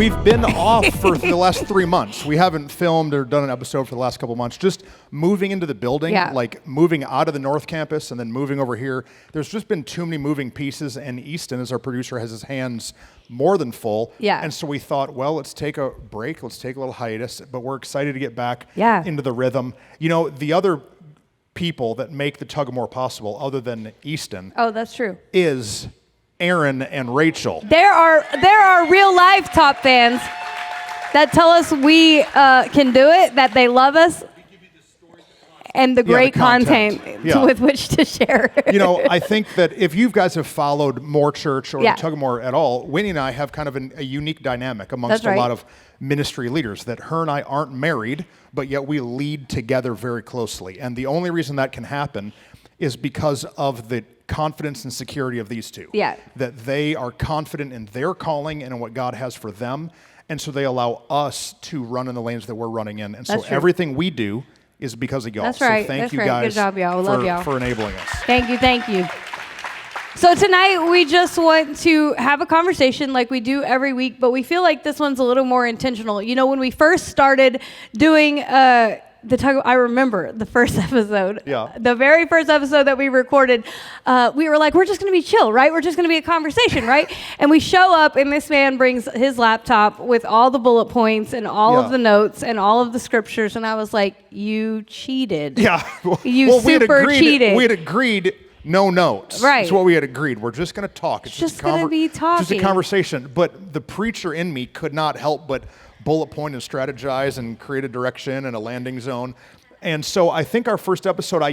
We've been off for the last 3 months. We haven't filmed or done an episode for the last couple of months. Just moving into the building, like moving out of the North Campus and then moving over here. There's just been too many moving pieces, and Easton, as our producer, has his hands more than full. Yeah. And so we thought, well, let's take a break. Let's take a little hiatus. But we're excited to get back into the rhythm. You know, the other people that make the Tug of More possible, other than Easton, that's true, is Aaron and Rachel. There are real life top fans that tell us we can do it, that they love us, and the great content with which to share. You know, I think that if you guys have followed More Church or the Tug of More at all, Whitney and I have kind of a unique dynamic amongst a lot of ministry leaders, that her and I aren't married, but yet we lead together very closely. And the only reason that can happen is because of the confidence and security of these two. Yeah. That they are confident in their calling and in what God has for them. And so they allow us to run in the lanes that we're running in. And so everything we do is because of y'all. That's right. So thank you Good guys job, y'all. Love y'all. for enabling us. Thank you. So tonight we just want to have a conversation like we do every week, but we feel like this one's a little more intentional. You know, when we first started doing the Tug, I remember the first episode. Yeah. The very first episode that we recorded, we were like, we're just going to be chill, right? We're just going to be a conversation, right? And we show up, and this man brings his laptop with all the bullet points and all of the notes and all of the scriptures, and I was like, you cheated. Yeah. You super cheated. We had agreed no notes. Right. That's what we had agreed. We're just going to talk. It's just going to be talking. Just a conversation. But the preacher in me could not help but bullet point and strategize and create a direction and a landing zone. And so I think our first episode, I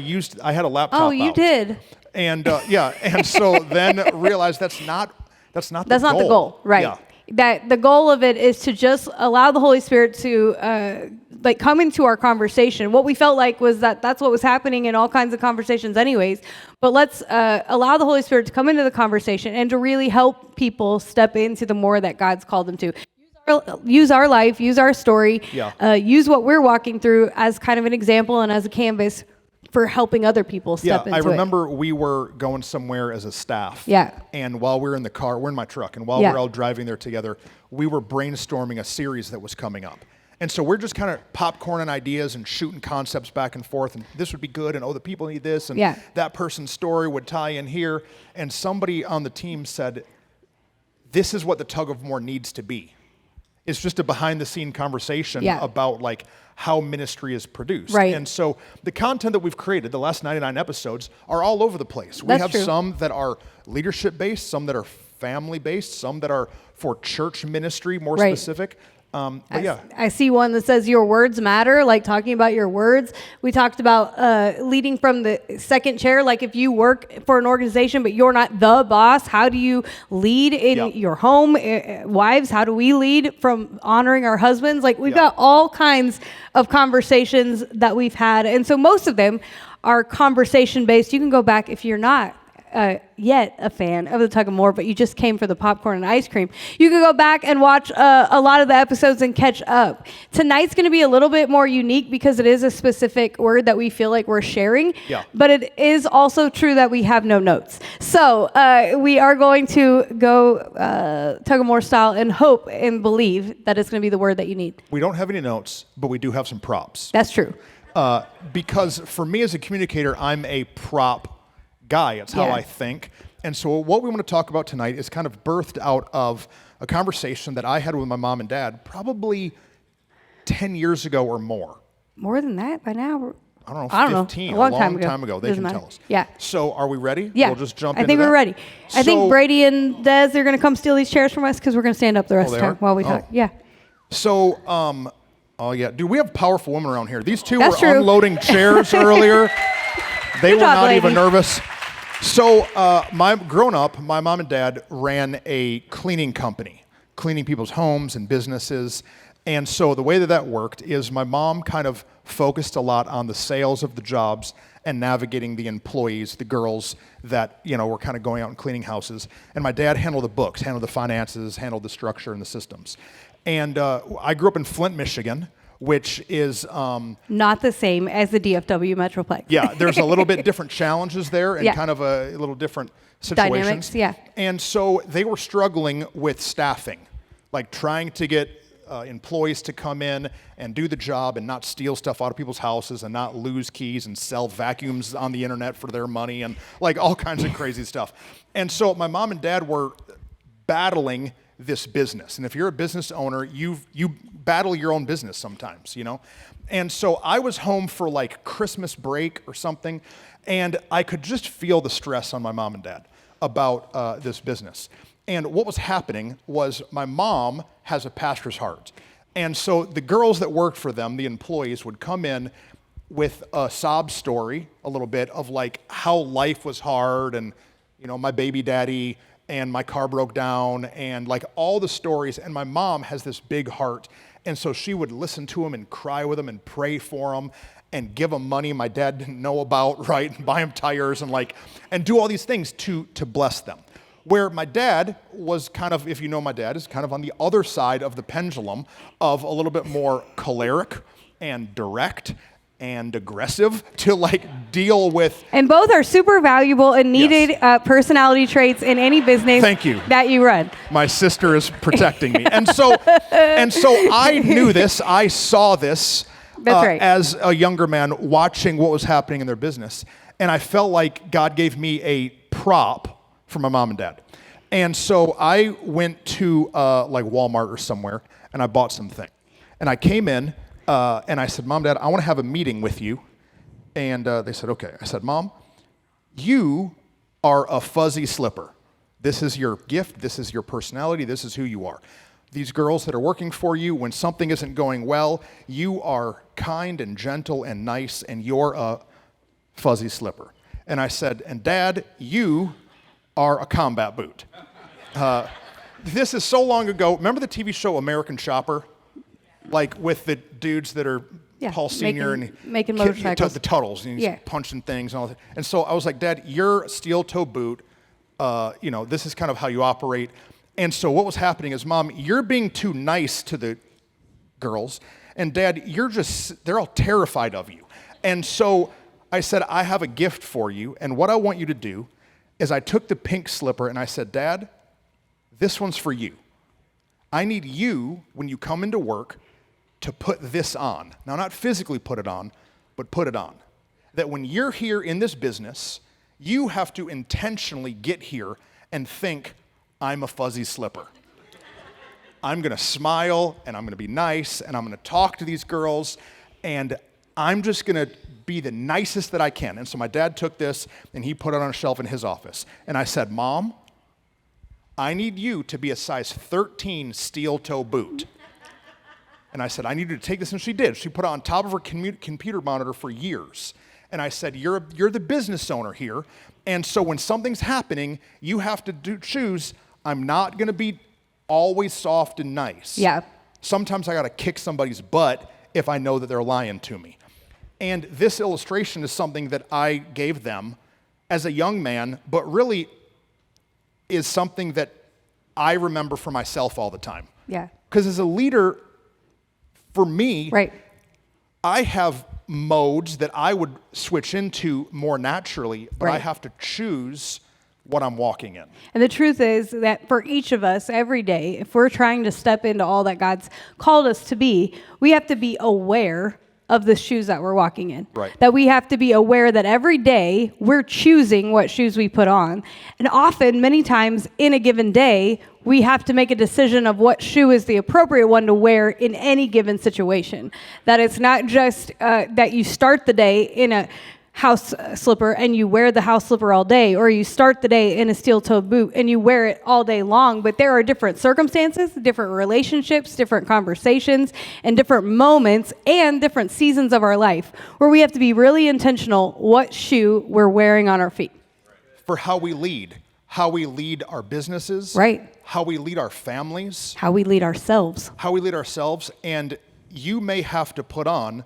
had a laptop out. Oh, you did. And and so then realized that's not the goal. That's not the goal, right? Yeah. That the goal of it is to just allow the Holy Spirit to come into our conversation. What we felt like was that that's what was happening in all kinds of conversations anyways. But let's allow the Holy Spirit to come into the conversation and to really help people step into the more that God's called them to. Use our life, use our story, use what we're walking through as kind of an example and as a canvas for helping other people step into it. I remember we were going somewhere as a staff. Yeah. And while we were in the car, we're in my truck, and while we're all driving there together, we were brainstorming a series that was coming up. And so we're just kind of popcorning ideas and shooting concepts back and forth, and this would be good, and the people need this, and that person's story would tie in here. And somebody on the team said, this is what the Tug of More needs to be. It's just a behind-the-scene conversation about like how ministry is produced. Right. And so the content that we've created, the last 99 episodes, are all over the place. We have some that are leadership-based, some that are family-based, some that are for church ministry, more specific. I see one that says your words matter, like talking about your words. We talked about leading from the second chair, like if you work for an organization but you're not the boss, how do you lead in your home? Wives, how do we lead from honoring our husbands? Like we've got all kinds of conversations that we've had, and so most of them are conversation based. You can go back if you're not yet a fan of the Tug of More, but you just came for the popcorn and ice cream. You can go back and watch a lot of the episodes and catch up. Tonight's going to be a little bit more unique because it is a specific word that we feel like we're sharing, but it is also true that we have no notes. So we are going to go Tug of More style and hope and believe that it's going to be the word that you need. We don't have any notes, but we do have some props. That's true. Because for me as a communicator, I'm a prop guy. It's how I think. And so what we want to talk about tonight is kind of birthed out of a conversation that I had with my mom and dad probably 10 years ago or more. More than that by now? I don't know, 15, a long time ago. They can tell us. Yeah. So are we ready? Yeah. We'll just jump I think we're ready. I think Brady and Des, they're going to come steal these chairs from us because we're going to stand up the rest of the time while we talk. Yeah. So, dude, we have powerful women around here. These two were unloading chairs earlier. They were not even nervous. So, growing up, my mom and dad ran a cleaning company, cleaning people's homes and businesses. And so the way that worked is my mom kind of focused a lot on the sales of the jobs and navigating the employees, the girls that, were kind of going out and cleaning houses. And my dad handled the books, handled the finances, handled the structure and the systems. And I grew up in Flint, Michigan, which is not the same as the DFW Metroplex. Yeah, there's a little bit different challenges there and kind of a little different situations. Dynamics, And so they were struggling with staffing. like trying to get employees to come in and do the job and not steal stuff out of people's houses and not lose keys and sell vacuums on the internet for their money and like all kinds of crazy stuff. And so my mom and dad were battling this business. And if you're a business owner, you battle your own business sometimes, you know? And so I was home for like Christmas break or something, and I could just feel the stress on my mom and dad about this business. And what was happening was my mom has a pastor's heart. And so the girls that worked for them, the employees, would come in with a sob story a little bit of like how life was hard and, you know, my baby daddy and my car broke down and like all the stories. And my mom has this big heart. And so she would listen to them and cry with them and pray for them and give them money my dad didn't know about, right? And buy them tires and do all these things to bless them. Where my dad was kind of, if you know my dad, is kind of on the other side of the pendulum of a little bit more choleric and direct and aggressive to like deal with. And both are super valuable and needed personality traits in any business that you run. My sister is protecting me. And so I knew this, I saw this as a younger man watching what was happening in their business. And I felt like God gave me a prop for my mom and dad. And so I went to like Walmart or somewhere and I bought something. And I came in and I said, Mom, Dad, I want to have a meeting with you. And they said, okay. I said, Mom, you are a fuzzy slipper. This is your gift. This is your personality. This is who you are. These girls that are working for you, when something isn't going well, you are kind and gentle and nice, and you're a fuzzy slipper. And I said, and Dad, you are a combat boot. This is so long ago. Remember the TV show American Chopper? Like with the dudes that are Paul Sr. making motorcycles. The Tuttles, and he's punching things and all that. And so I was like, Dad, you're a steel toe boot. You know, this is kind of how you operate. And so what was happening is, Mom, you're being too nice to the girls. And Dad, they're all terrified of you. And so I said, I have a gift for you. And what I want you to do is I took the pink slipper and I said, Dad, this one's for you. I need you, when you come into work, to put this on. Now, not physically put it on, but put it on. That when you're here in this business, you have to intentionally get here and think, I'm a fuzzy slipper. I'm gonna smile, and I'm gonna be nice, and I'm gonna talk to these girls, and I'm just gonna be the nicest that I can. And so my dad took this and he put it on a shelf in his office. And I said, Mom, I need you to be a size 13 steel toe boot. And I said, I need you to take this. And she did. She put it on top of her computer monitor for years. And I said, you're the business owner here. And so when something's happening, you have to choose, I'm not going to be always soft and nice. Yeah. Sometimes I got to kick somebody's butt if I know that they're lying to me. And this illustration is something that I gave them as a young man, but really is something that I remember for myself all the time. Yeah. Because as a leader, for me, right, I have modes that I would switch into more naturally, but I have to choose what I'm walking in. And the truth is that for each of us every day, if we're trying to step into all that God's called us to be, we have to be aware of the shoes that we're walking in. Right. That we have to be aware that every day we're choosing what shoes we put on. And often, many times in a given day, we have to make a decision of what shoe is the appropriate one to wear in any given situation. That it's not just that you start the day in a house slipper and you wear the house slipper all day, or you start the day in a steel-toed boot and you wear it all day long. But there are different circumstances, different relationships, different conversations, and different moments and different seasons of our life where we have to be really intentional what shoe we're wearing on our feet. For how we lead our businesses, right? How we lead our families, how we lead ourselves. And you may have to put on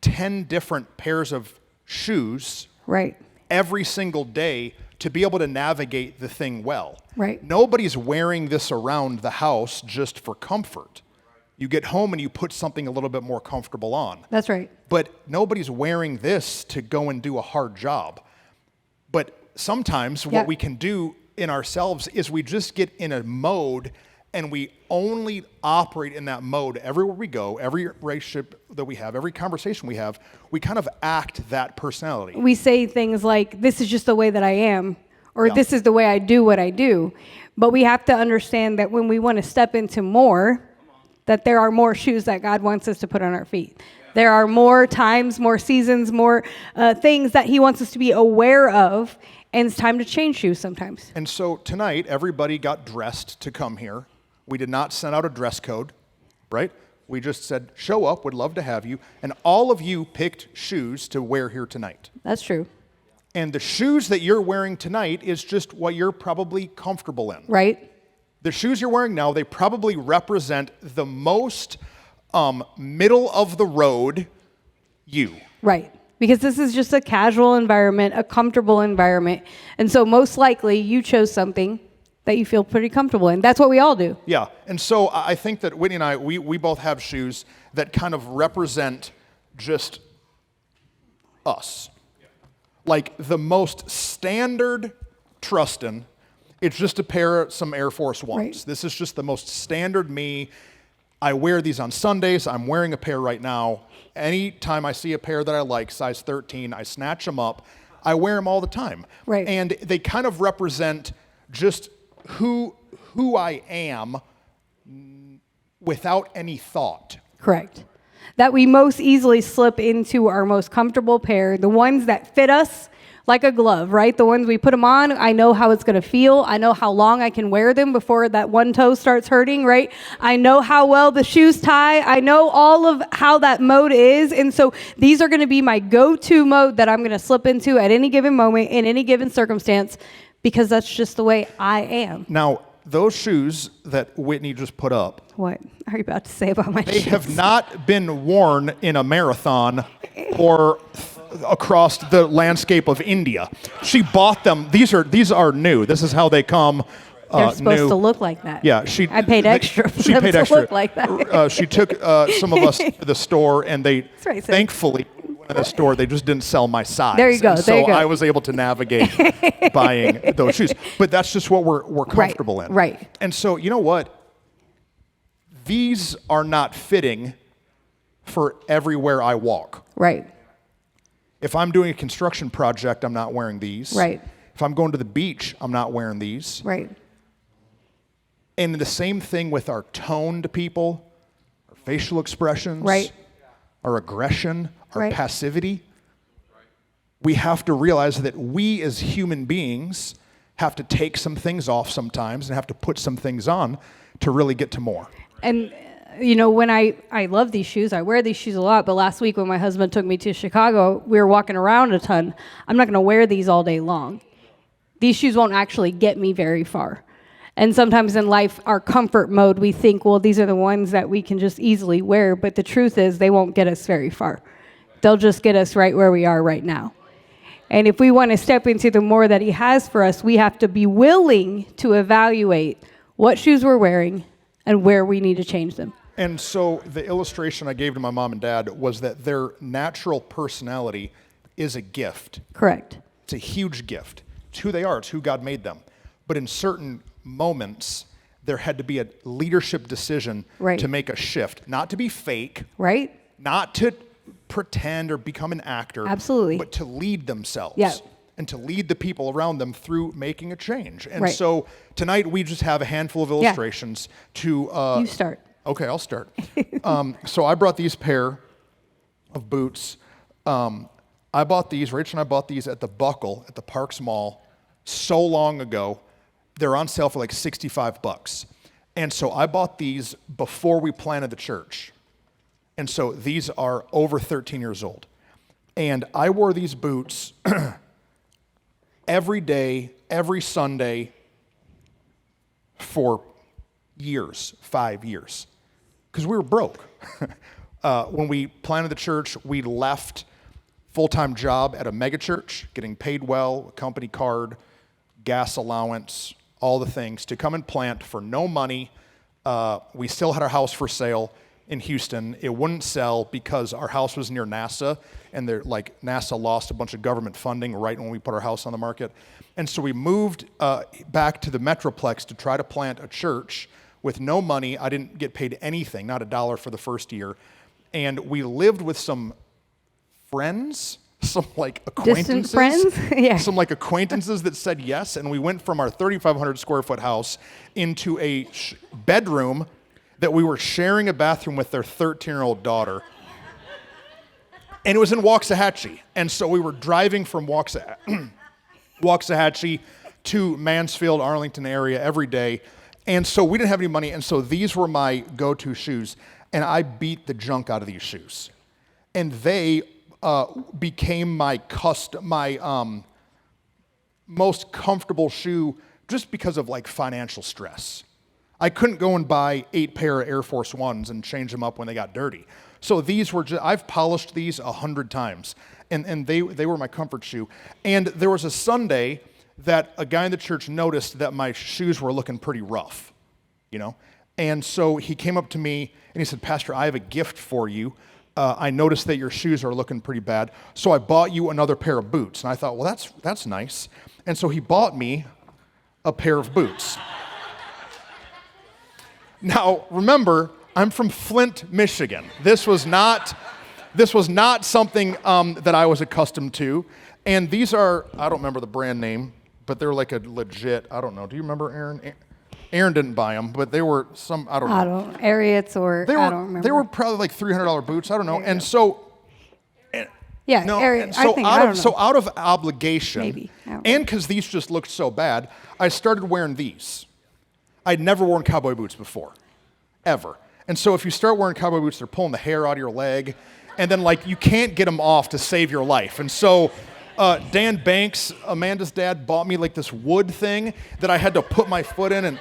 10 different pairs of shoes right every single day to be able to navigate the thing well. Right. Nobody's wearing this around the house just for comfort. You get home and you put something a little bit more comfortable on. That's right. But nobody's wearing this to go and do a hard job. But sometimes what we can do in ourselves is we just get in a mode And we only operate in that mode everywhere we go, every relationship that we have, every conversation we have, we kind of act that personality. We say things like, this is just the way that I am, or this is the way I do what I do. But we have to understand that when we want to step into more, that there are more shoes that God wants us to put on our feet. There are more times, more seasons, more things that he wants us to be aware of, and it's time to change shoes sometimes. And so tonight, everybody got dressed to come here. We did not send out a dress code, right? We just said, show up, would love to have you. And all of you picked shoes to wear here tonight. That's true. And the shoes that you're wearing tonight is just what you're probably comfortable in. Right. The shoes you're wearing now, they probably represent the most middle of the road you. Right. Because this is just a casual environment, a comfortable environment. And so most likely you chose something that you feel pretty comfortable in. That's what we all do. Yeah. And so I think that Whitney and I, we both have shoes that kind of represent just us. Like the most standard Truston, it's just a pair of some Air Force Ones. Right. This is just the most standard me. I wear these on Sundays. I'm wearing a pair right now. Anytime I see a pair that I like, size 13, I snatch them up. I wear them all the time. Right. And they kind of represent just who I am without any thought. Correct. That we most easily slip into our most comfortable pair, the ones that fit us like a glove, right? The ones we put them on, I know how it's going to feel. I know how long I can wear them before that one toe starts hurting, right? I know how well the shoes tie. I know all of how that mode is. And so these are going to be my go-to mode that I'm going to slip into at any given moment in any given circumstance, because that's just the way I am. Now, those shoes that Whitney just put up, What are you about to say about my shoes? they have not been worn in a marathon or across the landscape of India. She bought them. These are new. This is how they come. They're supposed new. to look like that. Yeah, I paid extra for them to look like that. She took some of us to the store, and they right, thankfully in the store they just didn't sell my size. There you go. And there you so go. I was able to navigate buying those shoes. But that's just what we're comfortable in. Right. And so you know what? These are not fitting for everywhere I walk. Right. If I'm doing a construction project, I'm not wearing these. Right. If I'm going to the beach, I'm not wearing these. Right. And the same thing with our tone to people, our facial expressions, Right. our aggression, our Right. passivity. We have to realize that we as human beings have to take some things off sometimes and have to put some things on to really get to more. And, you know, when I love these shoes, I wear these shoes a lot, but last week when my husband took me to Chicago, we were walking around a ton. I'm not going to wear these all day long. These shoes won't actually get me very far. And sometimes in life, our comfort mode, we think, well, these are the ones that we can just easily wear, but the truth is they won't get us very far. They'll just get us right where we are right now. And if we want to step into the more that he has for us, we have to be willing to evaluate what shoes we're wearing and where we need to change them. And so the illustration I gave to my mom and dad was that their natural personality is a gift. Correct. It's a huge gift. It's who they are. It's who God made them. But in certain moments, there had to be a leadership decision Right. to make a shift. Not to be fake. Right? Not to pretend or become an actor. Absolutely. But to lead themselves. Yeah. And to lead the people around them through making a change. And Right. so tonight we just have a handful of illustrations to... You start. Okay, I'll start. So I brought these pair of boots. I bought these, Rachel and I bought these at the Buckle at the Parks Mall so long ago. They're on sale for like $65. And so I bought these before we planted the church. And so these are over 13 years old. And I wore these boots every day, every Sunday for years, 5 years, because we were broke. When we planted the church, we left full-time job at a mega church, getting paid well, a company card, gas allowance, all the things, to come and plant for no money. We still had our house for sale in Houston. It wouldn't sell because our house was near NASA, and NASA lost a bunch of government funding right when we put our house on the market. And so we moved back to the Metroplex to try to plant a church with no money. I didn't get paid anything, not $1 for the first year. And we lived with some friends, some like acquaintances. Distant friends? Yeah. Some like acquaintances that said yes. And we went from our 3,500 square foot house into a bedroom that we were sharing a bathroom with their 13-year-old daughter. And it was in Waxahachie. And so we were driving from Waxahachie to Mansfield, Arlington area every day. And so we didn't have any money. And so these were my go-to shoes. And I beat the junk out of these shoes. And they became my most comfortable shoe just because of like financial stress. I couldn't go and buy 8 pair of Air Force Ones and change them up when they got dirty. So these were I've polished these 100 times, and they were my comfort shoe. And there was a Sunday that a guy in the church noticed that my shoes were looking pretty rough, you know? And so he came up to me and he said, "Pastor, I have a gift for you. I noticed that your shoes are looking pretty bad, so I bought you another pair of boots." And I thought, well, that's nice. And so he bought me a pair of boots. Now, remember, I'm from Flint, Michigan. This was not something that I was accustomed to. And these are, I don't remember the brand name, but they're like a legit, I don't know. Do you remember, Aaron? Aaron didn't buy them, but they were some, I don't know. Ariats or, I don't remember. They were probably like $300 boots, I don't know. And so, yeah, no, Ariat, so out of obligation, maybe, and because these just looked so bad, I started wearing these. I'd never worn cowboy boots before, ever. And so if you start wearing cowboy boots, they're pulling the hair out of your leg, and then like you can't get them off to save your life. And so Dan Banks, Amanda's dad, bought me like this wood thing that I had to put my foot in, and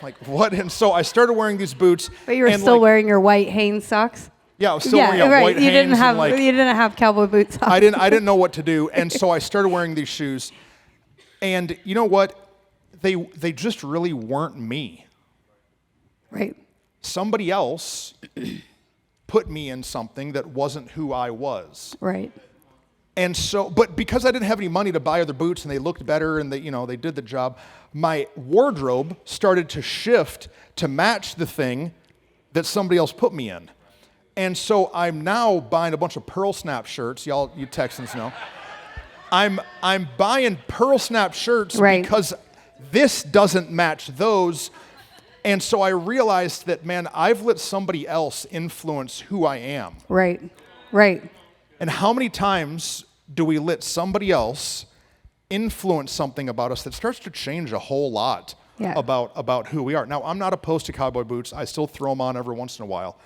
like what? And so I started wearing these boots. But you were still wearing your white Hanes socks? Yeah, I was still wearing white Hanes. You didn't have cowboy boots on. I didn't know what to do, and so I started wearing these shoes. And you know what? They just really weren't me. Right. Somebody else put me in something that wasn't who I was. Right. And so, but because I didn't have any money to buy other boots and they looked better and they did the job, my wardrobe started to shift to match the thing that somebody else put me in. And so I'm now buying a bunch of pearl snap shirts. Y'all, you Texans know. I'm buying pearl snap shirts because this doesn't match those. And so I realized that, man, I've let somebody else influence who I am. Right, right. And how many times do we let somebody else influence something about us that starts to change a whole lot about who we are? Now, I'm not opposed to cowboy boots. I still throw them on every once in a while.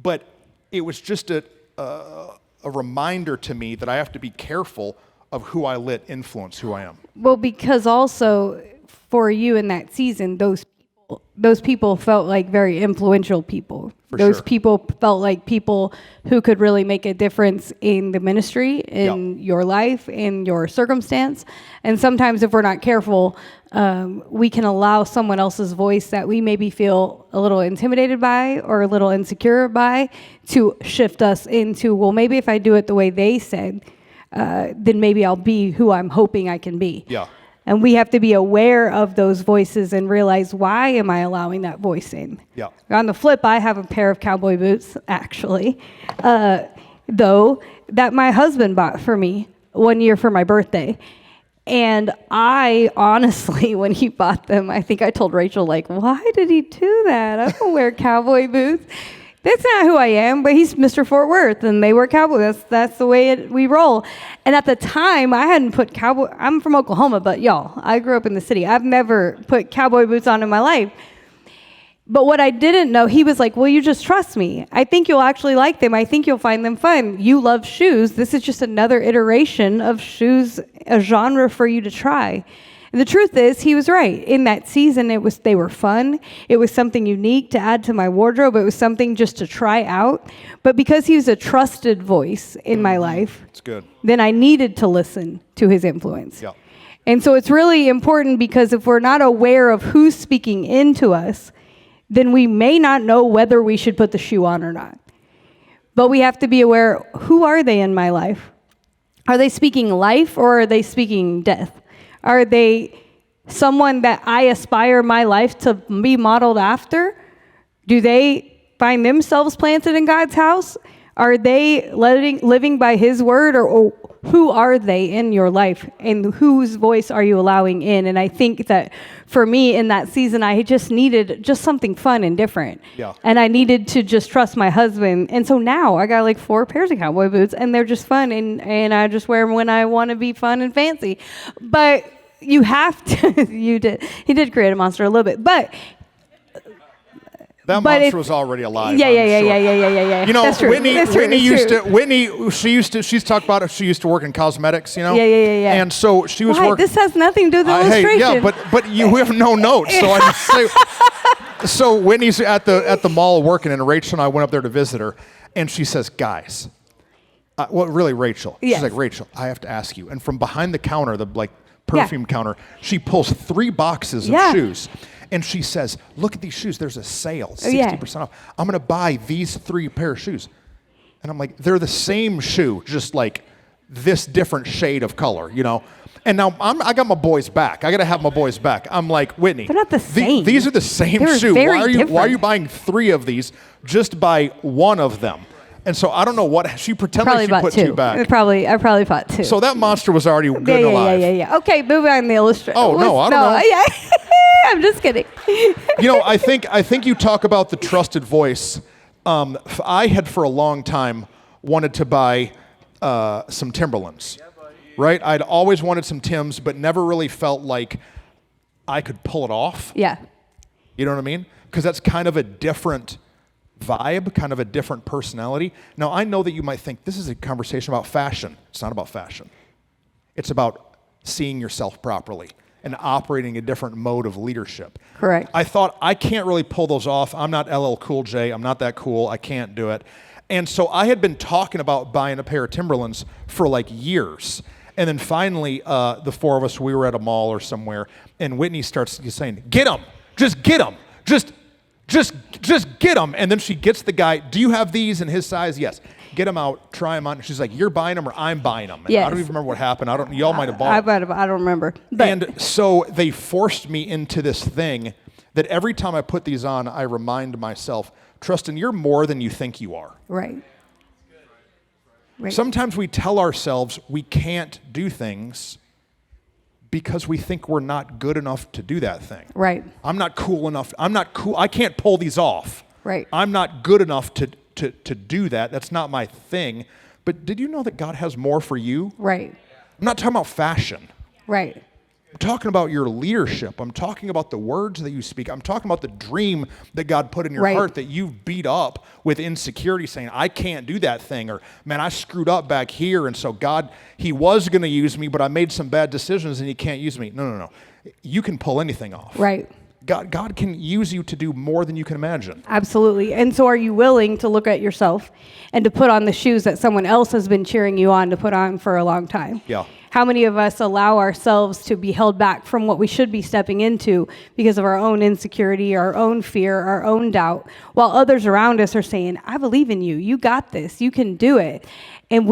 But it was just a reminder to me that I have to be careful of who I let influence who I am. Well, because also for you in that season, those people felt like very influential people. Those people felt like people who could really make a difference in the ministry, in your life, in your circumstance. And sometimes if we're not careful, we can allow someone else's voice that we maybe feel a little intimidated by or a little insecure by to shift us into, well, maybe if I do it the way they said, then maybe I'll be who I'm hoping I can be. Yeah. And we have to be aware of those voices and realize, why am I allowing that voice in? Yeah. On the flip, I have a pair of cowboy boots, actually, though, that my husband bought for me one year for my birthday. And I honestly, when he bought them, I think I told Rachel, like, why did he do that? I don't wear cowboy boots. That's not who I am, but he's Mr. Fort Worth, and they wear cowboy. That's the way we roll. And at the time, I hadn't put cowboy. I'm from Oklahoma, but y'all, I grew up in the city. I've never put cowboy boots on in my life. But what I didn't know, he was like, well, you just trust me. I think you'll actually like them. I think you'll find them fun. You love shoes. This is just another iteration of shoes, a genre for you to try. And the truth is, he was right. In that season, they were fun. It was something unique to add to my wardrobe. It was something just to try out. But because he was a trusted voice in my life, it's good. Then I needed to listen to his influence. Yeah. And so it's really important, because if we're not aware of who's speaking into us, then we may not know whether we should put the shoe on or not. But we have to be aware, who are they in my life? Are they speaking life, or are they speaking death? Are they someone that I aspire my life to be modeled after? Do they find themselves planted in God's house? Are they living by his word, or who are they in your life, and whose voice are you allowing in? And I think that for me in that season, I just needed just something fun and different. Yeah. And I needed to just trust my husband. And so now I got like 4 pairs of cowboy boots, and they're just fun, and I just wear them when I want to be fun and fancy. But you have to, he did create a monster a little bit, but that monster was already alive. Yeah. You know, That's true. She's talked about it. She used to work in cosmetics, you know? Yeah. And so she was Why? working. This has nothing to do with the illustration. Hey, yeah, but you have no notes. So I just say, so Whitney's at the mall working, and Rachel and I went up there to visit her, and she says, guys, really, Rachel. Yes. She's like, Rachel, I have to ask you. And from behind the counter, the perfume counter, she pulls 3 boxes of shoes. And she says, look at these shoes. There's a sale, 60% off. I'm going to buy these 3 pair of shoes. And I'm like, they're the same shoe, just like this different shade of color, you know? And now I got my boys back. I got to have my boys back. I'm like, Whitney. They're not the same. These are the same shoe. Why are you buying 3 of these? Just buy 1 of them. And so I don't know what she pretended like she put 2 back. I probably bought 2. So that monster was already good and alive. Yeah. Okay, moving on to the illustration. Oh, no, I don't know. Yeah. I'm just kidding. You know, I think you talk about the trusted voice. I had for a long time wanted to buy some Timberlands, right? I'd always wanted some Tims, but never really felt like I could pull it off. Yeah. You know what I mean? Because that's kind of a different vibe, kind of a different personality. Now, I know that you might think this is a conversation about fashion. It's not about fashion. It's about seeing yourself properly and operating a different mode of leadership. Correct. I thought, I can't really pull those off. I'm not LL Cool J. I'm not that cool. I can't do it. And so I had been talking about buying a pair of Timberlands for like years. And then finally, the 4 of us, we were at a mall or somewhere, and Whitney starts saying, get them. Just get them. Just get them. And then she gets the guy, do you have these in his size? Yes. Get them out, try them on. She's like, you're buying them or I'm buying them. And yes. I don't even remember what happened. Y'all might have bought them. I don't remember. But. And so they forced me into this thing that every time I put these on, I remind myself, Truston, you're more than you think you are. Right. Sometimes we tell ourselves we can't do things because we think we're not good enough to do that thing. Right. I'm not cool enough. I'm not cool. I can't pull these off. Right. I'm not good enough to do that. That's not my thing. But did you know that God has more for you? Right. I'm not talking about fashion. Right. I'm talking about your leadership. I'm talking about the words that you speak. I'm talking about the dream that God put in your heart that you've beat up with insecurity, saying, I can't do that thing, or, man, I screwed up back here, and so God, he was going to use me, but I made some bad decisions, and he can't use me. No. You can pull anything off. Right. God can use you to do more than you can imagine. Absolutely. And so are you willing to look at yourself and to put on the shoes that someone else has been cheering you on to put on for a long time? Yeah. How many of us allow ourselves to be held back from what we should be stepping into because of our own insecurity, our own fear, our own doubt, while others around us are saying, I believe in you. You got this. You can do it. And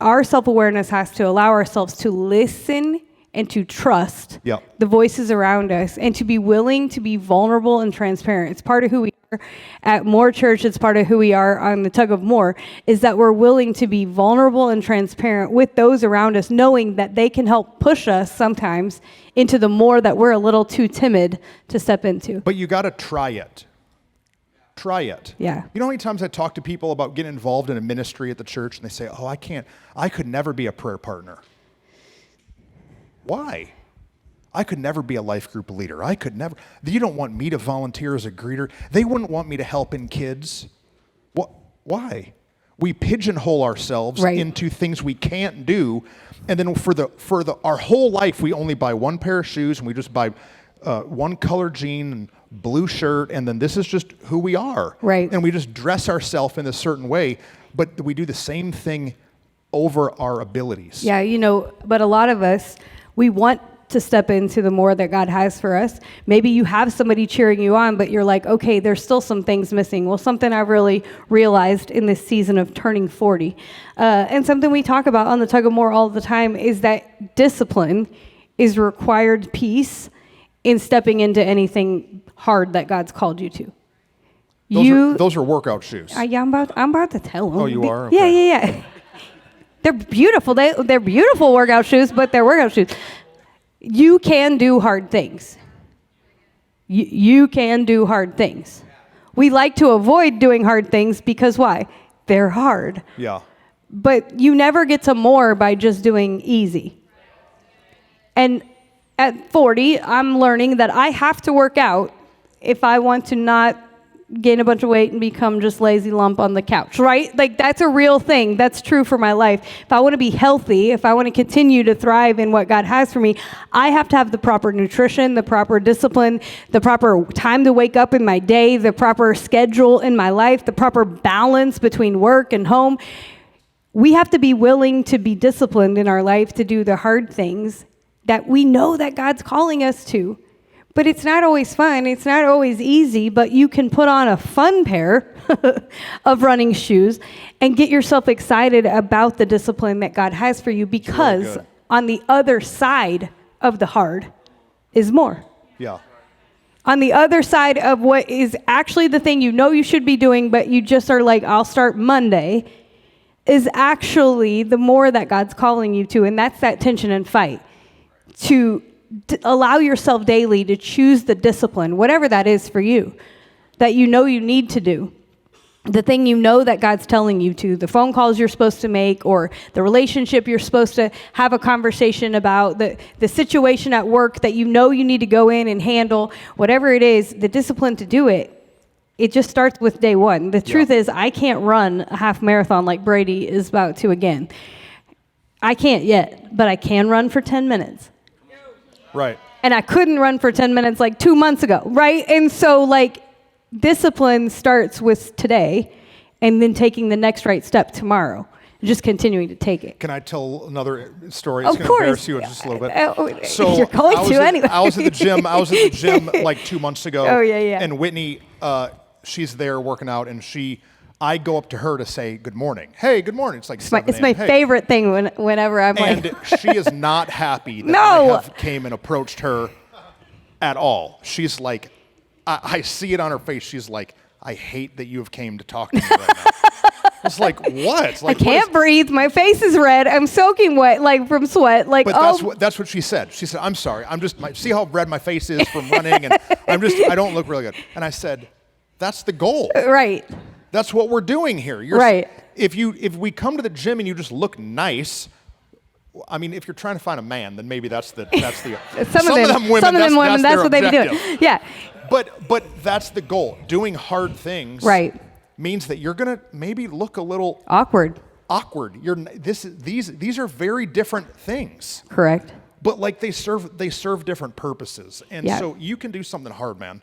our self-awareness has to allow ourselves to listen and to trust the voices around us, and to be willing to be vulnerable and transparent. It's part of who we are at More Church. It's part of who we are on the Tug of More, is that we're willing to be vulnerable and transparent with those around us, knowing that they can help push us sometimes into the more that we're a little too timid to step into. But you got to try it. Try it. Yeah. You know how many times I talk to people about getting involved in a ministry at the church, and they say, I could never be a prayer partner. Why? I could never be a life group leader. You don't want me to volunteer as a greeter. They wouldn't want me to help in kids. What? Why? We pigeonhole ourselves into things we can't do, and then for our whole life we only buy 1 pair of shoes, and we just buy 1 color jean and blue shirt, and then this is just who we are. Right. And we just dress ourselves in a certain way, but we do the same thing over our abilities. Yeah, but a lot of us, we want to step into the more that God has for us. Maybe you have somebody cheering you on, but you're like, okay, there's still some things missing. Well, something I really realized in this season of turning 40, and something we talk about on the Tug of More all the time, is that discipline is required piece in stepping into anything hard that God's called you to. Those are workout shoes. Yeah, I'm about to tell them. Oh, you are? Okay. Yeah. They're beautiful. They're beautiful workout shoes, but they're workout shoes. You can do hard things. You can do hard things. We like to avoid doing hard things because why? They're hard. Yeah. But you never get to more by just doing easy. And at 40, I'm learning that I have to work out if I want to not gain a bunch of weight and become just lazy lump on the couch, right? Like, that's a real thing. That's true for my life. If I want to be healthy, if I want to continue to thrive in what God has for me, I have to have the proper nutrition, the proper discipline, the proper time to wake up in my day, the proper schedule in my life, the proper balance between work and home. We have to be willing to be disciplined in our life to do the hard things that we know that God's calling us to. But it's not always fun. It's not always easy, but you can put on a fun pair of running shoes and get yourself excited about the discipline that God has for you, because on the other side of the hard is more. Yeah. On the other side of what is actually the thing you know you should be doing, but you just are like, I'll start Monday, is actually the more that God's calling you to, and that's that tension and fight. To allow yourself daily to choose the discipline, whatever that is for you, that you know you need to do. The thing you know that God's telling you to, the phone calls you're supposed to make, or the relationship you're supposed to have a conversation about, the situation at work that you know you need to go in and handle, whatever it is, the discipline to do it, it just starts with day one. The truth is, I can't run a half marathon like Brady is about to again. I can't yet, but I can run for 10 minutes. Right. And I couldn't run for 10 minutes like 2 months ago, right? And so, like, discipline starts with today and then taking the next right step tomorrow, just continuing to take it. Can I tell another story? Of It's course. going to embarrass you just a little bit. So you're going to anyway. I was at the gym like 2 months ago. Oh, yeah. And Whitney, she's there working out, and I go up to her to say good morning. Hey, good morning. It's like 7 It's my favorite thing whenever I'm like. And she is not happy that No. I have came and approached her at all. She's like, I see it on her face. She's like, I hate that you have came to talk to me right now. It's like, what? It's like, I can't breathe. My face is red. I'm soaking wet, like from sweat. Like, but that's what she said. She said, I'm sorry. See how red my face is from running, and I don't look really good. And I said, that's the goal. Right. That's what we're doing here. Right. If we come to the gym and you just look nice, I mean, if you're trying to find a man, then maybe that's the some of them women, that's what they be doing. Yeah. But that's the goal. Doing hard things means that you're gonna maybe look a little awkward. These are very different things. Correct. But like they serve different purposes. And so you can do something hard, man.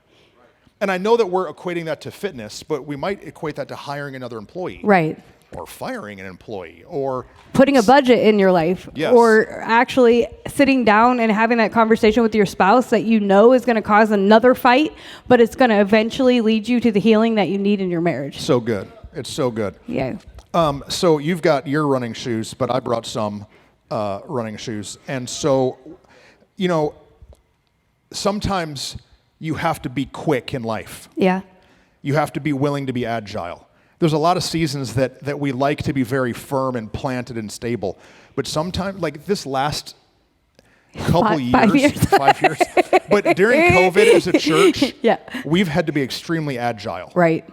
And I know that we're equating that to fitness, but we might equate that to hiring another employee. Right. Or firing an employee, or putting a budget in your life. Yes. Or actually sitting down and having that conversation with your spouse that you know is going to cause another fight, but it's going to eventually lead you to the healing that you need in your marriage. So good. It's so good. Yeah. So you've got your running shoes, but I brought some running shoes. And so, sometimes you have to be quick in life. Yeah. You have to be willing to be agile. There's a lot of seasons that we like to be very firm and planted and stable. But sometimes, like this last couple years. 5 years. But during COVID as a church, we've had to be extremely agile. Right.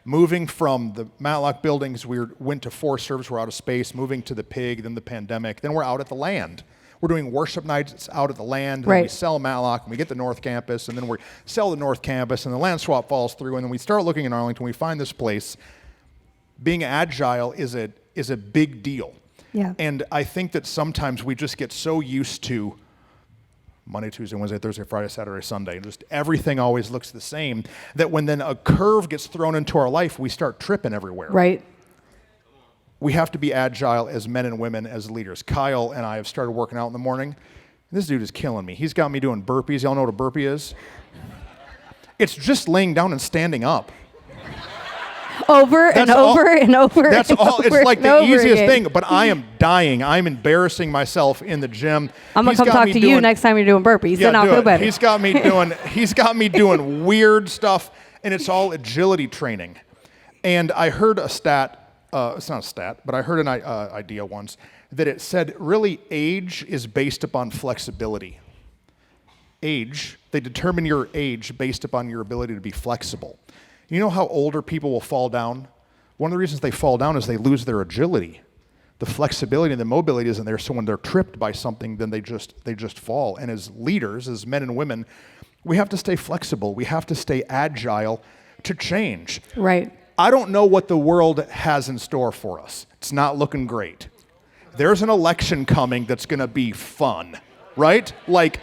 Moving from the Matlock buildings, we went to Forest Service, we're out of space. Moving to the Pig, then the pandemic. Then we're out at the land. We're doing worship nights out at the land, and then we sell Matlock, and we get the North Campus, and then we sell the North Campus, and the land swap falls through, and then we start looking in Arlington, we find this place. Being agile is a big deal. Yeah. And I think that sometimes we just get so used to Monday, Tuesday, Wednesday, Thursday, Friday, Saturday, Sunday, just everything always looks the same, that when then a curve gets thrown into our life, we start tripping everywhere. Right. We have to be agile as men and women, as leaders. Kyle and I have started working out in the morning. This dude is killing me. He's got me doing burpees. Y'all know what a burpee is? It's just laying down and standing up. Over and over and over. That's all. It's like the easiest thing, but I am dying. I'm embarrassing myself in the gym. I'm gonna come talk to you next time you're doing burpees, and I'll feel better. He's got me doing weird stuff, And it's all agility training. And I heard a stat, it's not a stat, but I heard an idea once that it said really age is based upon flexibility. Age, they determine your age based upon your ability to be flexible. You know how older people will fall down? One of the reasons they fall down is they lose their agility. The flexibility and the mobility isn't there, so when they're tripped by something, then they just fall. And as leaders, as men and women, we have to stay flexible. We have to stay agile to change. Right. I don't know what the world has in store for us. It's not looking great. There's an election coming that's going to be fun, right? Like,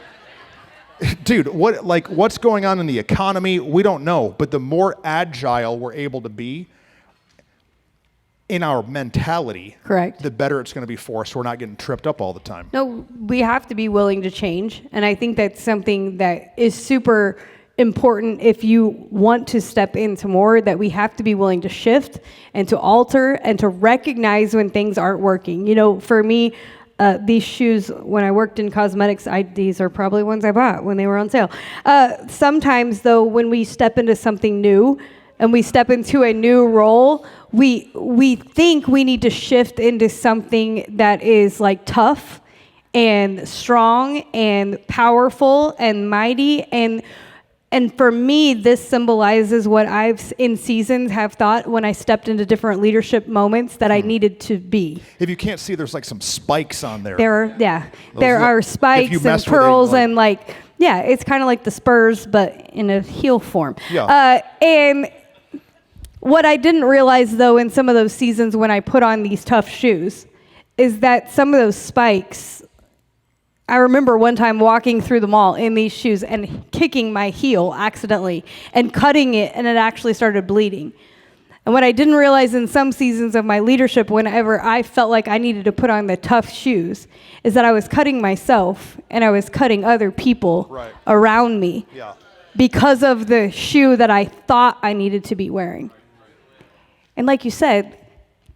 dude, what's going on in the economy? We don't know. But the more agile we're able to be in our mentality, correct, the better it's going to be for us. So we're not getting tripped up all the time. No, we have to be willing to change. And I think that's something that is super important if you want to step into more, that we have to be willing to shift and to alter and to recognize when things aren't working. You know, for me, these shoes, when I worked in cosmetics, these are probably ones I bought when they were on sale. Sometimes, though, when we step into something new and we step into a new role, we think we need to shift into something that is like tough and strong and powerful and mighty. And for me, this symbolizes what I've in seasons have thought when I stepped into different leadership moments that I needed to be. If you can't see, there's like some spikes on there. There are spikes and pearls and like, it's kind of like the spurs, but in a heel form. Yeah. And what I didn't realize, though, in some of those seasons when I put on these tough shoes, is that some of those spikes, I remember one time walking through the mall in these shoes and kicking my heel accidentally and cutting it, and it actually started bleeding. And what I didn't realize in some seasons of my leadership, whenever I felt like I needed to put on the tough shoes, is that I was cutting myself and I was cutting other people around me because of the shoe that I thought I needed to be wearing. And like you said,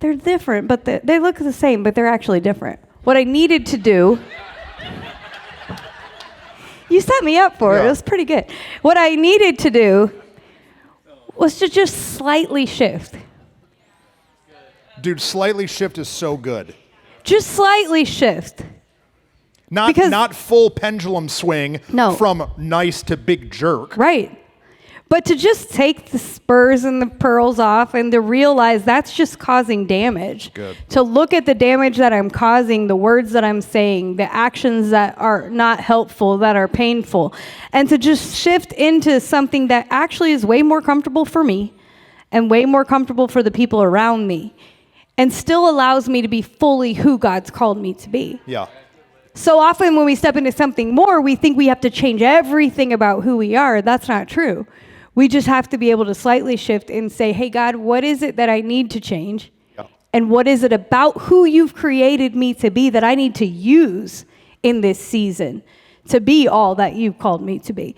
they're different, but they look the same, but they're actually different. What I needed to do... You set me up for it. It was pretty good. What I needed to do was to just slightly shift. Dude, slightly shift is so good. Just slightly shift. Not full pendulum swing from nice to big jerk. Right. But to just take the spurs and the pearls off and to realize that's just causing damage. Good. To look at the damage that I'm causing, the words that I'm saying, the actions that are not helpful, that are painful, and to just shift into something that actually is way more comfortable for me and way more comfortable for the people around me and still allows me to be fully who God's called me to be. Yeah. So often when we step into something more, we think we have to change everything about who we are. That's not true. We just have to be able to slightly shift and say, hey, God, what is it that I need to change? Yeah. And what is it about who you've created me to be that I need to use in this season to be all that you've called me to be?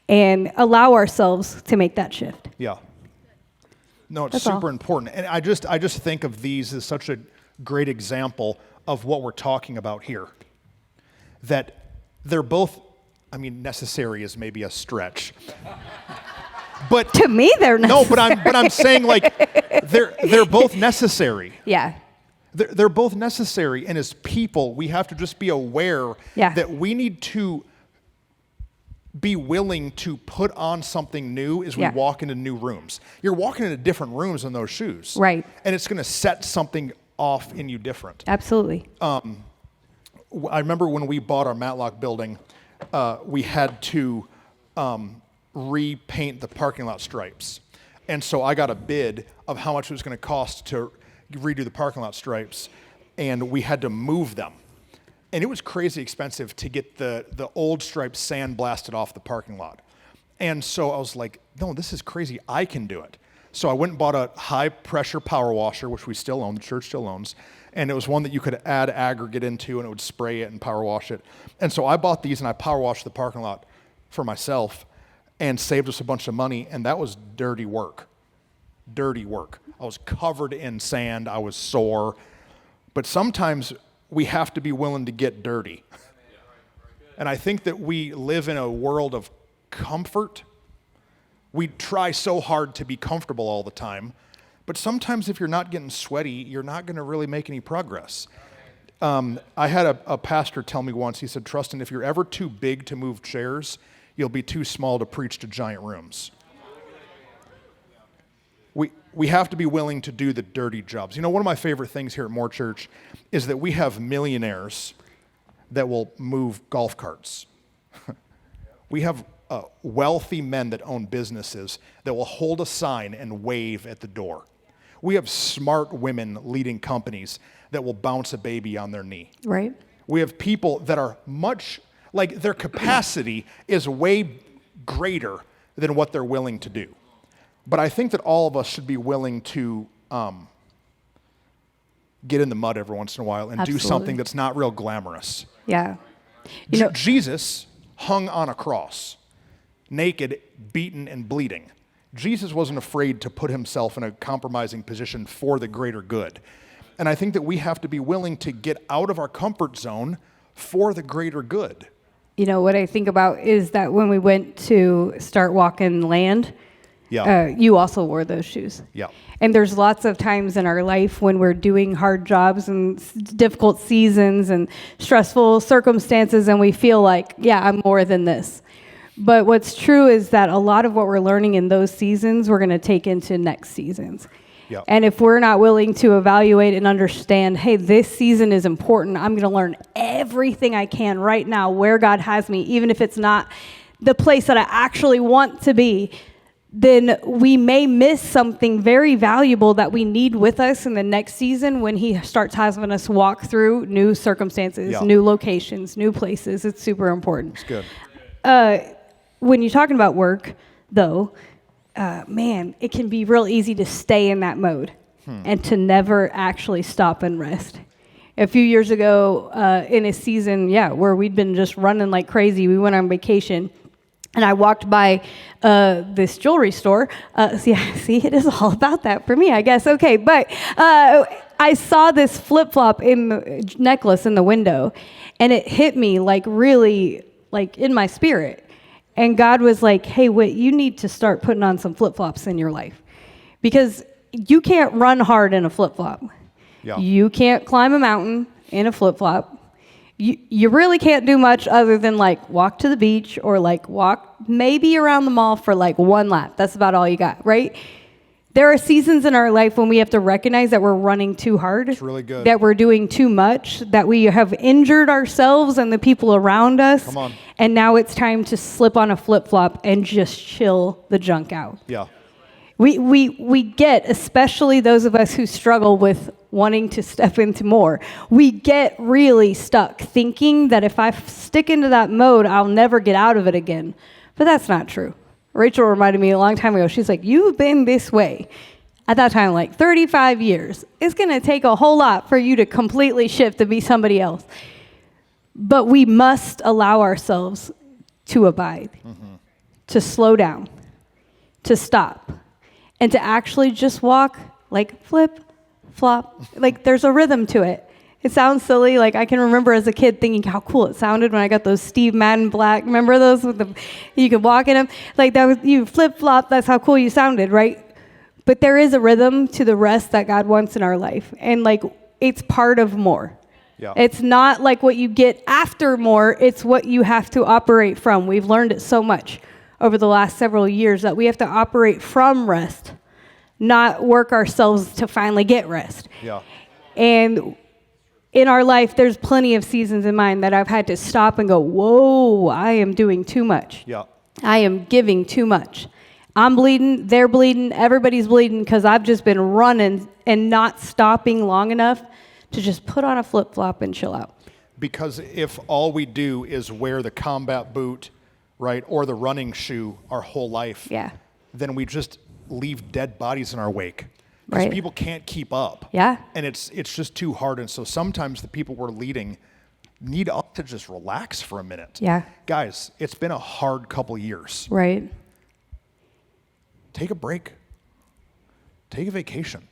And allow ourselves to make that shift. Yeah. No, it's That's super all. important. And I just think of these as such a great example of what we're talking about here. That they're both, necessary is maybe a stretch. But to me, they're necessary. No, but I'm saying like they're both necessary. Yeah. They're both necessary, and as people, we have to just be aware that we need to be willing to put on something new as we walk into new rooms. You're walking into different rooms in those shoes. Right. And it's going to set something off in you different. Absolutely. I remember when we bought our Matlock building, we had to repaint the parking lot stripes. And so I got a bid of how much it was going to cost to redo the parking lot stripes, and we had to move them. And it was crazy expensive to get the old stripes sandblasted off the parking lot. And so I was like, no, this is crazy. I can do it. So I went and bought a high-pressure power washer, which we still own, the church still owns, and it was one that you could add aggregate into, and it would spray it and power wash it. And so I bought these, and I power washed the parking lot for myself and saved us a bunch of money, and that was dirty work. Dirty work. I was covered in sand. I was sore. But sometimes we have to be willing to get dirty. And I think that we live in a world of comfort We try so hard to be comfortable all the time, but sometimes if you're not getting sweaty, you're not going to really make any progress. I had a pastor tell me once, he said, Truston, if you're ever too big to move chairs, you'll be too small to preach to giant rooms. We have to be willing to do the dirty jobs. You know, one of my favorite things here at More Church is that we have millionaires that will move golf carts. We have wealthy men that own businesses that will hold a sign and wave at the door. We have smart women leading companies that will bounce a baby on their knee. Right. We have people that are like their capacity is way greater than what they're willing to do. But I think that all of us should be willing to get in the mud every once in a while and Absolutely. do something that's not real glamorous. Yeah. Jesus hung on a cross, naked, beaten, and bleeding. Jesus wasn't afraid to put himself in a compromising position for the greater good. And I think that we have to be willing to get out of our comfort zone for the greater good. You know, what I think about is that when we went to start walking land, you also wore those shoes. Yeah. And there's lots of times in our life when we're doing hard jobs and difficult seasons and stressful circumstances, and we feel like, yeah, I'm more than this. But what's true is that a lot of what we're learning in those seasons, we're going to take into next seasons. Yep. And if we're not willing to evaluate and understand, hey, this season is important, I'm going to learn everything I can right now where God has me, even if it's not the place that I actually want to be, then we may miss something very valuable that we need with us in the next season when he starts having us walk through new circumstances, new locations, new places. It's super important. It's good. When you're talking about work, though, man, it can be real easy to stay in that mode and to never actually stop and rest. A few years ago, in a season, where we'd been just running like crazy, we went on vacation, and I walked by this jewelry store. See, it is all about that for me, I guess. Okay, but I saw this flip-flop in the necklace in the window, and it hit me like really, like in my spirit. And God was like, hey, Whit, you need to start putting on some flip-flops in your life. Because you can't run hard in a flip-flop. Yeah. You can't climb a mountain in a flip-flop. You really can't do much other than like walk to the beach or like walk maybe around the mall for like one lap. That's about all you got, right? There are seasons in our life when we have to recognize that we're running too hard. It's really good. That we're doing too much, that we have injured ourselves and the people around us. Come on. And now it's time to slip on a flip-flop and just chill the junk out. Yeah. We get, especially those of us who struggle with wanting to step into more, we get really stuck thinking that if I stick into that mode, I'll never get out of it again. But that's not true. Rachel reminded me a long time ago, she's like, you've been this way. At that time, like 35 years. It's going to take a whole lot for you to completely shift to be somebody else. But we must allow ourselves to abide, to slow down, to stop, and to actually just walk like flip, flop. Like there's a rhythm to it. It sounds silly. Like I can remember as a kid thinking how cool it sounded when I got those Steve Madden black. Remember those with you could walk in them? Like that was, you flip flop. That's how cool you sounded, right? But there is a rhythm to the rest that God wants in our life, and like it's part of more. Yeah. It's not like what you get after more. It's what you have to operate from. We've learned it so much over the last several years that we have to operate from rest, not work ourselves to finally get rest. Yeah. And in our life, there's plenty of seasons in mine that I've had to stop and go, whoa, I am doing too much. Yeah. I am giving too much. I'm bleeding, they're bleeding, everybody's bleeding because I've just been running and not stopping long enough to just put on a flip-flop and chill out. Because if all we do is wear the combat boot, right, or the running shoe our whole life, then we just leave dead bodies in our wake. Because people can't keep up. Yeah. And it's just too hard. And so sometimes the people we're leading need us to just relax for a minute. Yeah. Guys, it's been a hard couple years. Right. Take a break. Take a vacation.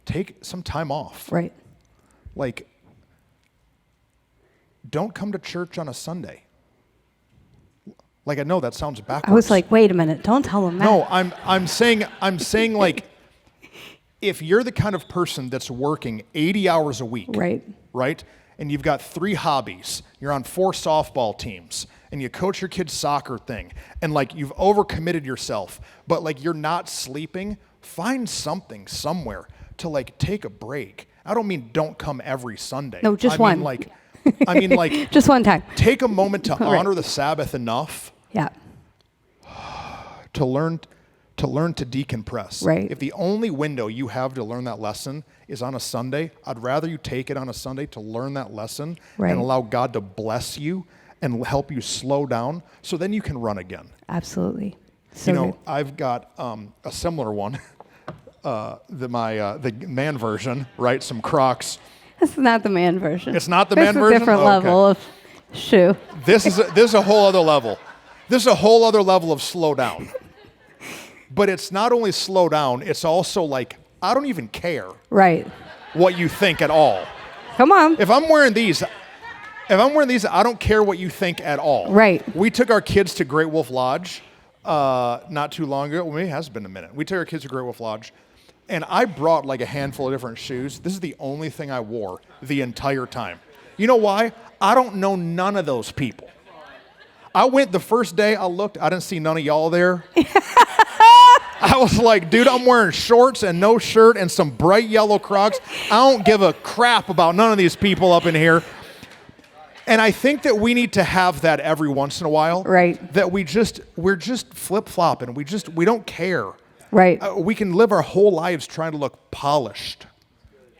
Take some time off. Right. Like, don't come to church on a Sunday. Like, I know that sounds backwards. I was like, wait a minute, don't tell him that. No, I'm saying like, if you're the kind of person that's working 80 hours a week, right? And you've got 3 hobbies, you're on 4 softball teams, and you coach your kid's soccer thing, and like you've overcommitted yourself, but like you're not sleeping, find something somewhere to like take a break. I don't mean don't come every Sunday. No, just one. I mean like just one time. Take a moment to honor the Sabbath enough. Yeah. To learn to decompress. Right. If the only window you have to learn that lesson is on a Sunday, I'd rather you take it on a Sunday to learn that lesson and allow God to bless you and help you slow down so then you can run again. Absolutely. So good. I've got a similar one, the man version, right? Some Crocs. This is not the man version. It's not the man version? It's a different level of shoe. This is a whole other level. This is a whole other level of slow down. But it's not only slow down, it's also like, I don't even care what you think at all. Come on. If I'm wearing these, I don't care what you think at all. Right. We took our kids to Great Wolf Lodge not too long ago. Well, it has been a minute. We took our kids to Great Wolf Lodge, and I brought like a handful of different shoes. This is the only thing I wore the entire time. You know why? I don't know none of those people. I went the first day, I didn't see none of y'all there. I was like, dude, I'm wearing shorts and no shirt and some bright yellow Crocs. I don't give a crap about none of these people up in here. And I think that we need to have that every once in a while. Right. That we're just flip-flopping. We don't care. Right. We can live our whole lives trying to look polished,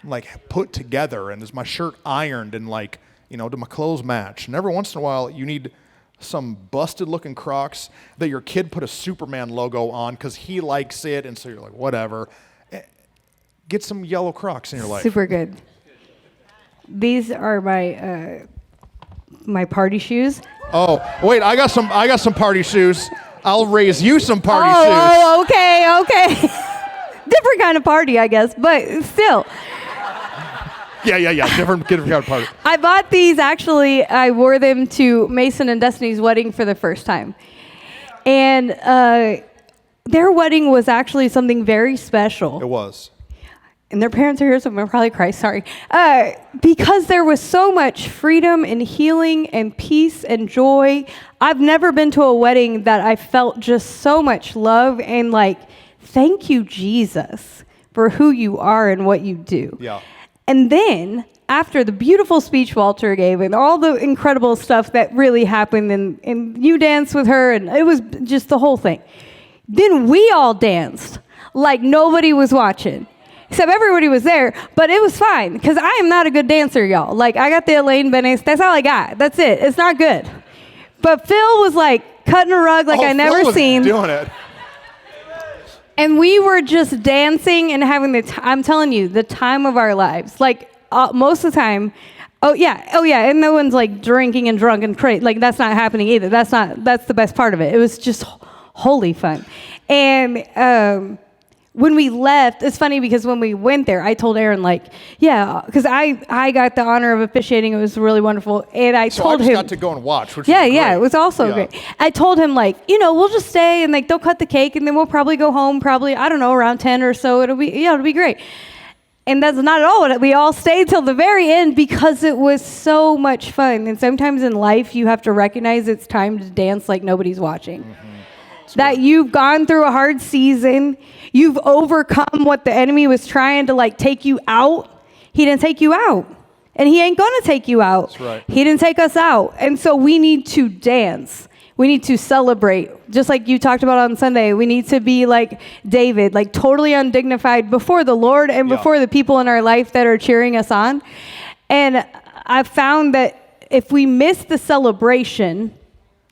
like put together, and is my shirt ironed, and like, do my clothes match? And every once in a while, you need some busted-looking Crocs that your kid put a Superman logo on because he likes it, and so you're like, whatever. Get some yellow Crocs in your life. Super good. These are my party shoes. Oh, wait, I got some party shoes. I'll raise you some party shoes. Oh, okay. Different kind of party, I guess, but still. Yeah. Different kind of party. I bought these, actually. I wore them to Mason and Destiny's wedding for the first time. And their wedding was actually something very special. It was. And their parents are here, so I'm going to probably cry, sorry. Because there was so much freedom and healing and peace and joy. I've never been to a wedding that I felt just so much love and like, thank you, Jesus, for who you are and what you do. Yeah. And then, after the beautiful speech Walter gave and all the incredible stuff that really happened, and you danced with her, and it was just the whole thing. Then we all danced like nobody was watching. Except everybody was there, but it was fine, because I am not a good dancer, y'all. Like, I got the Elaine Benes, that's all I got. That's it. It's not good. But Phil was like cutting a rug like I never Phil was seen. Doing it. And we were just dancing and having I'm telling you, the time of our lives. Like, most of the time, oh yeah, and no one's like drinking and drunk and crazy. Like, that's not happening either. That's the best part of it. It was just holy fun. And when we left, it's funny because when we went there, I told Aaron, like, yeah, because I got the honor of officiating. It was really wonderful. And I told him. So I just got to go and watch, which was great. Yeah, it was also great. I told him, like, we'll just stay, and like they'll cut the cake, and then we'll probably go home, I don't know, around 10 or so. It'll be great. And that's not at all what we all stayed till the very end because it was so much fun. And sometimes in life, you have to recognize it's time to dance like nobody's watching. Mm-hmm. That you've gone through a hard season. You've overcome what the enemy was trying to like take you out. He didn't take you out. And he ain't gonna take you out. That's right. He didn't take us out. And so we need to dance. We need to celebrate. Just like you talked about on Sunday, we need to be like David, like totally undignified before the Lord and before the people in our life that are cheering us on. And I've found that if we miss the celebration,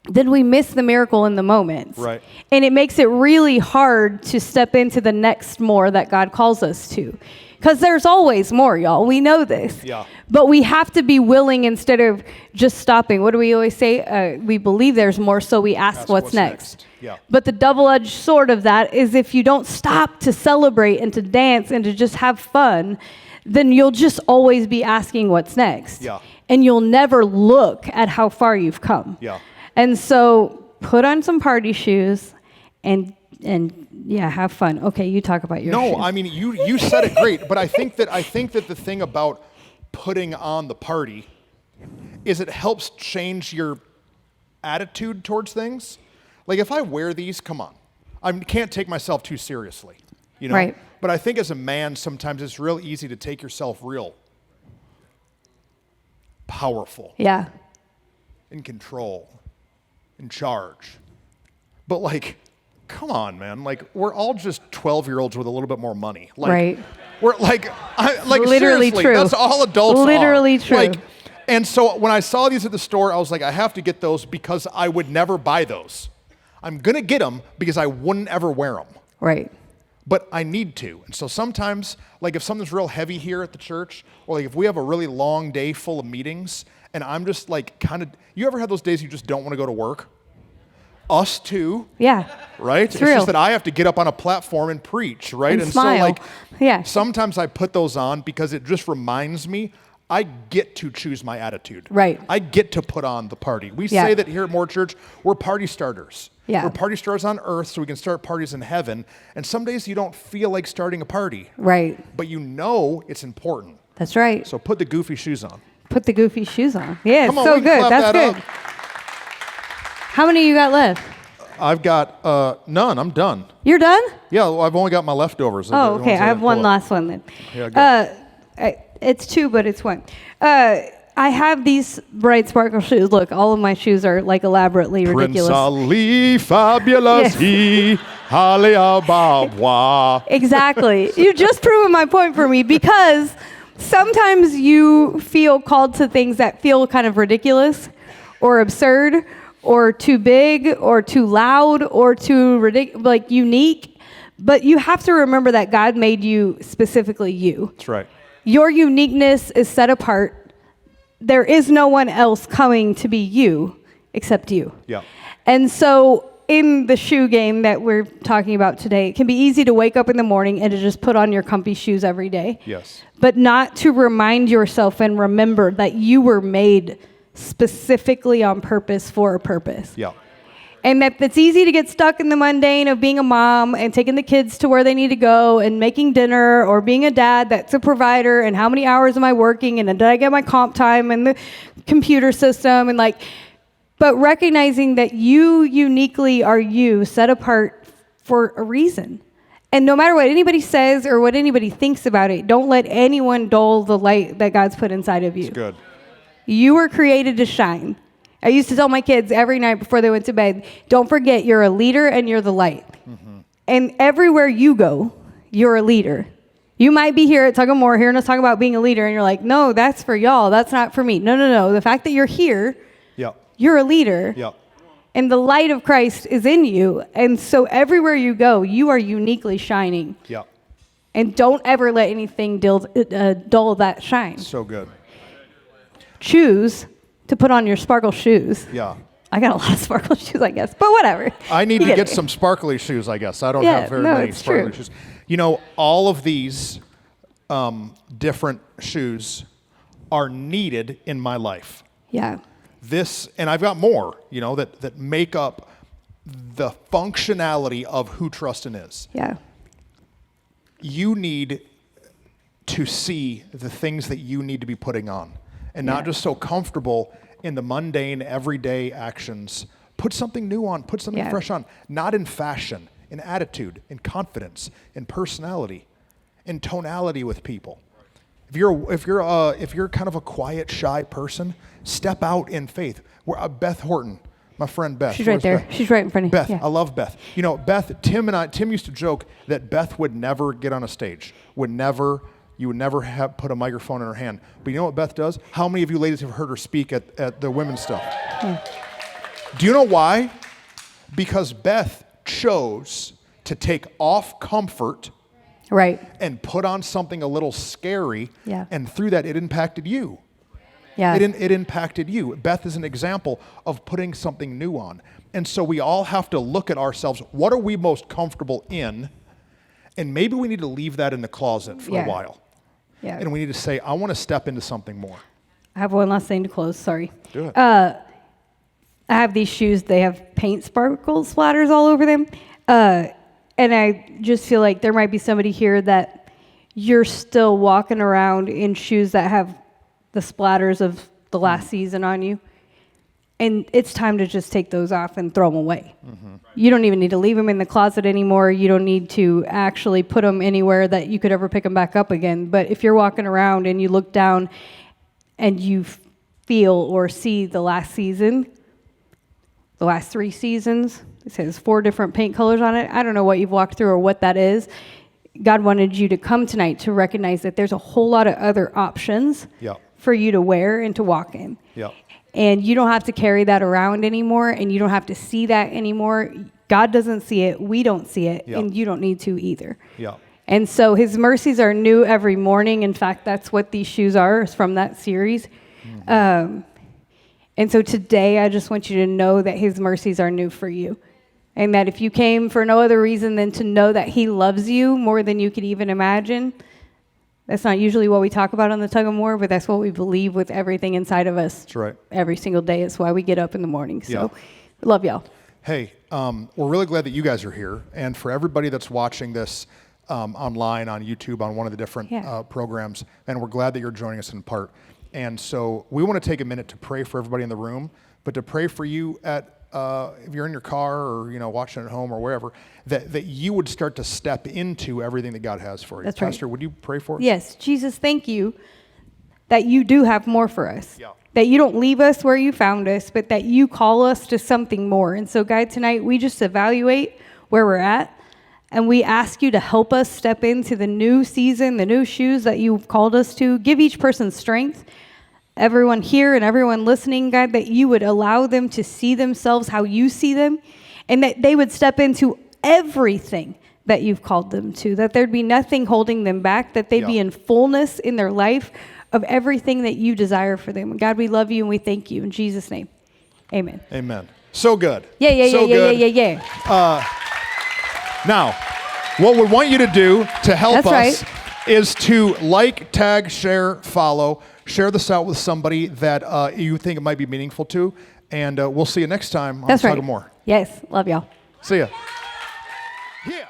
then we miss the miracle in the moment. Right. And it makes it really hard to step into the next more that God calls us to. Because there's always more, y'all. We know this. Yeah. But we have to be willing instead of just stopping. What do we always say? We believe there's more, so we ask what's next. Yeah. But the double-edged sword of that is if you don't stop to celebrate and to dance and to just have fun, then you'll just always be asking what's next. Yeah. And you'll never look at how far you've come. Yeah. And so put on some party shoes and yeah, have fun. Okay, you talk about your shoes. No, I mean you said it great, but I think that the thing about putting on the party is it helps change your attitude towards things. Like if I wear these, come on. I can't take myself too seriously, you know? Right. But I think as a man, sometimes it's real easy to take yourself real powerful. Yeah. In control, in charge. But like, come on, man. Like, we're all just 12-year-olds with a little bit more money. Like, right. We're like, literally seriously, true. that's all adults literally are. True. Like, and so when I saw these at the store, I was like, I have to get those because I would never buy those. I'm going to get them because I wouldn't ever wear them. Right. But I need to. And so sometimes, like if something's real heavy here at the church, or like if we have a really long day full of meetings, and I'm just like kind of, you ever had those days you just don't want to go to work? Us too. Yeah. Right? It's just that I have to get up on a platform and preach, right? And smile. So like, yeah. Sometimes I put those on because it just reminds me I get to choose my attitude. Right. I get to put on the party. We say that here at More Church, we're party starters. Yeah. We're party starters on earth so we can start parties in heaven. And some days you don't feel like starting a party. Right. But you know it's important. That's right. So put the goofy shoes on. Put the goofy shoes on. Yeah, Come it's on, so good. That's good. Up. How many you got left? I've got none. I'm done. You're done? Yeah, well, I've only got my leftovers. Oh, okay. I have one last one then. Yeah, it's two, but it's one. I have these bright sparkle shoes. Look, all of my shoes are like elaborately ridiculous. Prince Ali, fabulous he, Exactly. You just proven my point for me because sometimes you feel called to things that feel kind of ridiculous or absurd or too big or too loud or too like unique. But you have to remember that God made you specifically you. That's right. Your uniqueness is set apart. There is no one else coming to be you except you. Yeah. And so in the shoe game that we're talking about today, it can be easy to wake up in the morning and to just put on your comfy shoes every day. Yes. But not to remind yourself and remember that you were made specifically on purpose for a purpose. Yeah. And that it's easy to get stuck in the mundane of being a mom and taking the kids to where they need to go and making dinner, or being a dad that's a provider and how many hours am I working and did I get my comp time and the computer system and like, but recognizing that you uniquely are you, set apart for a reason. And no matter what anybody says or what anybody thinks about it, don't let anyone dull the light that God's put inside of you. That's good. You were created to shine. I used to tell my kids every night before they went to bed, don't forget you're a leader and you're the light. Mm-hmm. And everywhere you go, you're a leader. You might be here at Tug of More hearing us talk about being a leader, and you're like, no, that's for y'all. That's not for me. No. The fact that you're here, you're a leader. Yeah. And the light of Christ is in you. And so everywhere you go, you are uniquely shining. Yeah. And don't ever let anything dull that shine. So good. Choose to put on your sparkle shoes. Yeah. I got a lot of sparkle shoes, I guess, but whatever. I need to get some sparkly shoes, I guess. I don't have very many sparkly shoes. You know, all of these different shoes are needed in my life. Yeah. This, and I've got more, you know, that make up the functionality of who Truston is. Yeah. You need to see the things that you need to be putting on, and not just so comfortable in the mundane, everyday actions. Put something new on, put something fresh on, not in fashion, in attitude, in confidence, in personality, in tonality with people. If you're kind of a quiet, shy person, step out in faith. Beth Horton, my friend Beth. She's right there. Beth? She's right in front of you. Beth, I love Beth. You know, Beth, Tim used to joke that Beth would never get on a stage, you would never have put a microphone in her hand. But you know what Beth does? How many of you ladies have heard her speak at the women's stuff? Yeah. Do you know why? Because Beth chose to take off comfort and put on something a little scary, and through that it impacted you. Yeah. It impacted you. Beth is an example of putting something new on. And so we all have to look at ourselves. What are we most comfortable in? And maybe we need to leave that in the closet for a while. Yeah. And we need to say, I want to step into something more. I have one last thing to close. Sorry. Do it. I have these shoes. They have paint sparkle splatters all over them. And I just feel like there might be somebody here that you're still walking around in shoes that have the splatters of the last season on you. And it's time to just take those off and throw them away. Mm-hmm. You don't even need to leave them in the closet anymore. You don't need to actually put them anywhere that you could ever pick them back up again. But if you're walking around and you look down and you feel or see the last season, the last 3 seasons, it says 4 different paint colors on it. I don't know what you've walked through or what that is. God wanted you to come tonight to recognize that there's a whole lot of other options for you to wear and to walk in. And you don't have to carry that around anymore, and you don't have to see that anymore. God doesn't see it, we don't see it, and you don't need to either. And so his mercies are new every morning. In fact, that's what these shoes are, is from that series. Mm-hmm. And so today, I just want you to know that his mercies are new for you. And that if you came for no other reason than to know that he loves you more than you could even imagine, that's not usually what we talk about on the Tug of More, but that's what we believe with everything inside of us. That's right. Every single day. It's why we get up in the morning. So love y'all. Hey, we're really glad that you guys are here. And for everybody that's watching this online, on YouTube, on one of the different programs, and we're glad that you're joining us in part. And so we want to take a minute to pray for everybody in the room, but to pray for you at if you're in your car or watching at home or wherever, that you would start to step into everything that God has for you. That's Pastor, right. would you pray for us? Yes, Jesus, thank you that you do have more for us. That you don't leave us where you found us, but that you call us to something more. And so, God, tonight we just evaluate where we're at, and we ask you to help us step into the new season, the new shoes that you've called us to. Give each person strength. Everyone here and everyone listening, God, that you would allow them to see themselves how you see them, and that they would step into everything that you've called them to, that there'd be nothing holding them back, that they'd be in fullness in their life of everything that you desire for them. And God, we love you and we thank you in Jesus' name. Amen. Amen. So good. Yeah. Now, what we want you to do to help us is to like, tag, share, follow. Share this out with somebody that you think it might be meaningful to. And we'll see you next time on Tug of More. Yes. Love y'all. See ya. Yeah.